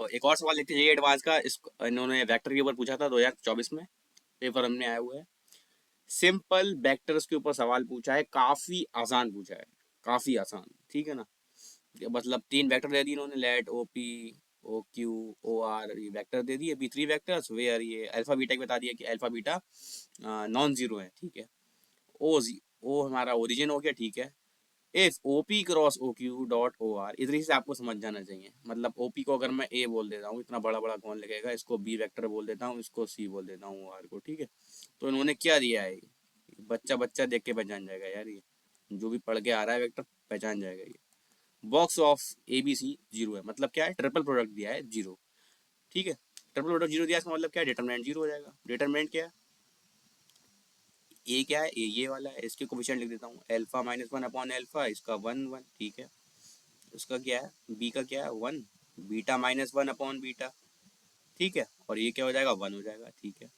तो एक और सवाल देखते हैं ये एडवांस का। इस इन्होंने वेक्टर के ऊपर पूछा था 2024 में, पेपर हमने आया हुआ है। सिंपल वेक्टर्स के ऊपर सवाल पूछा है, काफी आसान पूछा है, काफी आसान, ठीक है ना। मतलब 3 वेक्टर दे दिए इन्होंने, let O P O Q O R, ये वेक्टर दे दिए, बी 3 वेक्टर्स वेयर ये अल्फा बीटा बता दिया कि अल्फा बीटा नॉन जीरो है, ठीक है। ओ हमारा ओरिजिन हो गया, ठीक है। If O P cross O Q dot O R, इधर से आपको समझ जाना चाहिए। मतलब ओ पी को अगर मैं ए बोल देता हूँ, इतना बड़ा बड़ा कौन लिखेगा, इसको बी वेक्टर बोल देता हूँ, इसको सी बोल देता हूँ, ओ आर को, ठीक है। तो इन्होंने क्या दिया है, बच्चा बच्चा देख के पहचान जाएगा यार, ये जो भी पढ़ के आ रहा है वेक्टर पहचान जाएगा ये। Box of A B C zero है, मतलब क्या है, ट्रिपल प्रोडक्ट दिया है जीरो, ठीक है। ट्रिपल प्रोडक्ट जीरो दिया, इसका मतलब क्या है, डिटरमिनेंट जीरो हो जाएगा। डिटरमिनेंट क्या है, ए क्या है, ए ये वाला है, इसके कोफिशिएंट लिख देता हूँ, alpha minus one upon alpha, इसका वन वन, ठीक है। उसका क्या है, बी का क्या है, one, beta minus one upon beta, ठीक है। और ये क्या हो जाएगा, वन हो जाएगा, ठीक है।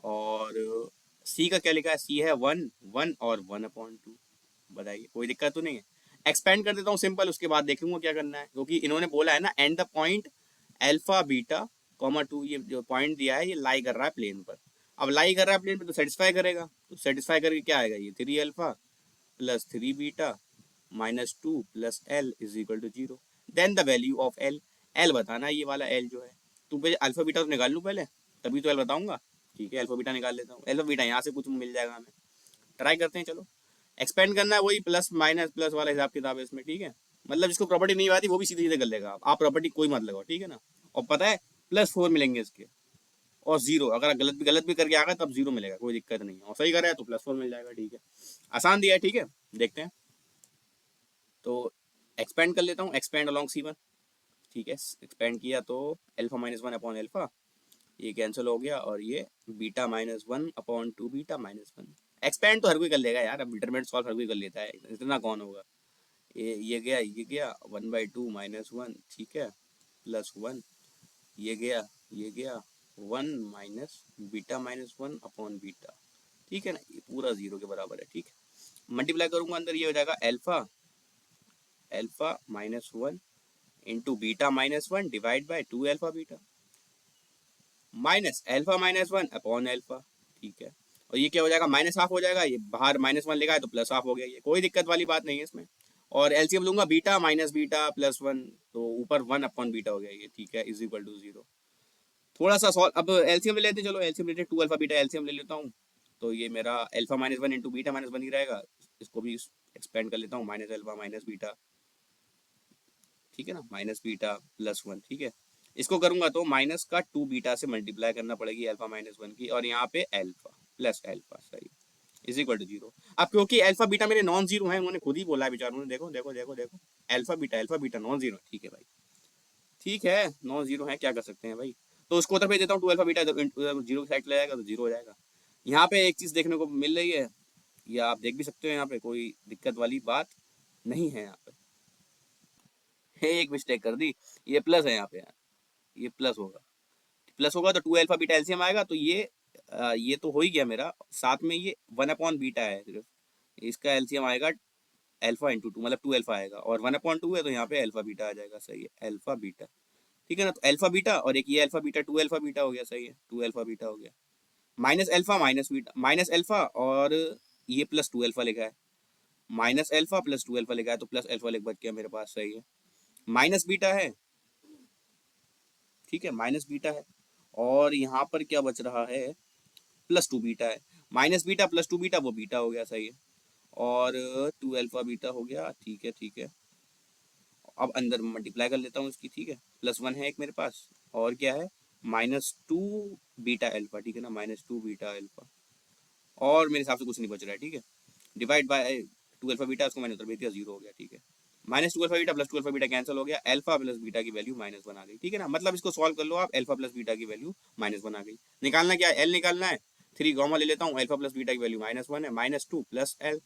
और सी का क्या लिखा है, सी है वन वन और वन अपॉन टू। बताइए कोई दिक्कत तो नहीं है। एक्सपेंड कर देता हूँ सिंपल, उसके बाद देखूंगा क्या करना है, क्योंकि इन्होंने बोला है ना and the point alpha beta comma two, ये जो पॉइंट दिया है ये लाई कर रहा है प्लेन पर। अब लाई कर रहा है प्लेन पर तो सेटिस्फाई करेगा, तो सेटिस्फाई करके क्या आएगा, ये three alpha plus three beta minus two plus L is equal to zero. Then the value of L, L बताना है ये वाला एल जो है। तो पहले अल्फा बीटा तो निकाल लूँ पहले, तभी तो एल बताऊंगा, ठीक है। अल्फा बीटा निकाल लेता हूँ, अल्फा बीटा यहाँ से कुछ मिल जाएगा हमें, ट्राई करते हैं चलो। एक्सपेंड करना है, वही प्लस माइनस प्लस वाला हिसाब किताब है इसमें, ठीक है। मतलब जिसको प्रॉपर्टी नहीं आती वो भी सीधे सीधे कर लेगा, आप प्रॉपर्टी कोई मत लगाओ, ठीक है ना। और पता है प्लस फोर मिलेंगे इसके, और जीरो, अगर गलत भी करके आ गया तब जीरो मिलेगा, कोई दिक्कत नहीं है। और सही करे तो प्लस फोर मिल जाएगा, ठीक है। आसान दिया है, ठीक है। देखते हैं, तो एक्सपेंड कर लेता हूँ, एक्सपेंड अलॉन्ग सी वन, ठीक है। एक्सपेंड किया तो alpha minus one upon alpha, ये कैंसिल हो गया, और ये beta minus one upon two beta minus one. Expand तो हर कोई कर लेगा यार, अब डिटरमिनेंट सॉल्व हर कोई कर लेता है, इतना कौन होगा। ये गया one by two minus one, ठीक है, प्लस वन, ये गया one minus beta minus one upon beta, ठीक है ना। ये पूरा जीरो के बराबर है, ठीक है। मल्टीप्लाई करूंगा अंदर, ये हो जाएगा alpha alpha minus one into beta minus one divide by two alpha beta minus alpha minus one upon alpha, ठीक है। और ये क्या हो जाएगा, माइनस हाफ हो जाएगा, ये बाहर माइनस वन लिखा है तो प्लस हाफ हो गया, ये कोई दिक्कत वाली बात नहीं है इसमें। और एलसीएम लूंगा, beta minus beta plus one, तो ऊपर वन अपॉन बीटा हो गया ये, ठीक है, इज इक्वल टू जीरो। थोड़ा सा सॉल्व, अब एलसीएम ले लेते हैं, चलो एलसीएम लेते हैं, टू अल्फा बीटा एलसीएम ले लेता हूँ। तो ये मेरा alpha minus one into beta minus one ही रहेगा, इसको भी एक्सपेंड कर लेता हूँ, माइनस अल्फा माइनस बीटा, ठीक है ना, माइनस बीटा प्लस वन, ठीक है। इसको करूंगा तो माइनस का टू बीटा से मल्टीप्लाई करना पड़ेगी अल्फा माइनस वन की, और यहाँ पे अल्फा प्लस अल्फा, सही, इज इक्वल टू जीरो। अब क्योंकि अल्फा बीटा मेरे नॉन जीरो है, उन्होंने खुद ही बोला है बेचारों ने, देखो देखो देखो देखो, अल्फा बीटा नॉन जीरो, ठीक है भाई, ठीक है, नॉन जीरो है, क्या कर सकते हैं भाई। तो उसको उधर भेज देता हूँ, टू अल्फा बीटा जीरो की साइड चला जाएगा तो जीरो हो जाएगा। यहाँ पे एक चीज देखने को मिल रही है, या आप देख भी सकते हो, यहाँ पे कोई दिक्कत वाली बात नहीं है। यहाँ पे एक मिस्टेक कर दी, ये प्लस है यहाँ पे यार, ये प्लस होगा तो टू अल्फा बीटा एलसीएम आएगा, तो ये तो हो ही गया मेरा, साथ में ये वन अपॉन बीटा है सिर्फ, इसका एलसीएम आएगा अल्फा इंटू टू, मतलब टू अल्फा आएगा, और वन अपॉन टू है तो यहाँ पे अल्फा बीटा आ जाएगा, सही है, अल्फा बीटा, ठीक है ना। तो अल्फा बीटा और एक ये alpha beta, two alpha beta हो गया, सही है, टू अल्फा बीटा हो गया, minus alpha minus beta minus alpha, और ये प्लस टू अल्फा लिखा है, minus alpha plus two alpha लिखा है, तो प्लस अल्फा लिख बच गया मेरे पास, सही है। माइनस बीटा है, ठीक है, माइनस बीटा है, और यहाँ पर क्या बच रहा है, प्लस टू बीटा है, minus beta plus two beta, वो बीटा हो गया, सही है। और टू अल्फा बीटा हो गया, ठीक है ठीक है। अब अंदर मल्टीप्लाई कर लेता हूँ इसकी, ठीक है, प्लस वन है एक मेरे पास, और क्या है, माइनस टू बीटा अल्फा, ठीक है ना, माइनस टू बीटा अल्फा, और मेरे हिसाब से कुछ नहीं बच रहा है, ठीक है। Divide by two alpha beta, उसको मैंने उधर भेज दिया, जीरो हो गया, ठीक है। Minus two alpha beta plus two alpha beta cancel हो गया, अल्फा प्लस बीटा की वैल्यू माइनस वन आ गई, ठीक है ना। मतलब इसको सॉल्व कर लो आप, अल्फा प्लस बीटा की वैल्यू माइनस वन आ गई। निकालना क्या है, एल निकालना है, थ्री गॉमा ले लेता हूँ, अल्फा प्लस बीटा की वैल्यू माइनस वन है, माइनस टू प्लस एल,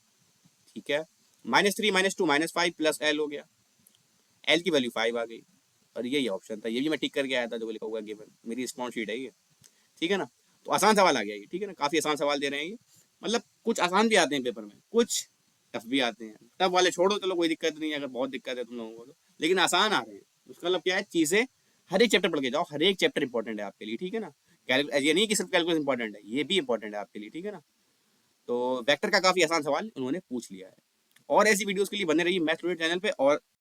ठीक है, minus three minus two minus five plus L हो गया, एल की वैल्यू फाइव आ गई। और यही ऑप्शन था, ये भी मैं ठीक करके आया था, जो लिखा हुआ गिवन, मेरी स्पॉन्ड शीट है ये, ठीक है ना। तो आसान सवाल आ गया ये, ठीक है ना, काफी आसान सवाल दे रहे हैं ये। मतलब कुछ आसान भी आते हैं पेपर में, कुछ टफ भी आते हैं, टफ वाले छोड़ो, चलो कोई दिक्कत नहीं है, अगर बहुत दिक्कत है तुम लोगों को तो, लेकिन आसान आ रहे हैं, उसका मतलब क्या है, चीजें हर एक चैप्टर पढ़ के जाओ, हर एक चैप्टर इंपॉर्टेंट है आपके लिए, ठीक है ना। ये नहीं कि सिर्फ कैलकुलस इंपॉर्टेंट है, ये भी इंपॉर्टेंट है आपके लिए, ठीक है ना। तो वेक्टर का काफी आसान सवाल उन्होंने पूछ लिया है। और ऐसी वीडियोस के लिए बने रहिए मैथ स्टूडेंट चैनल पे। और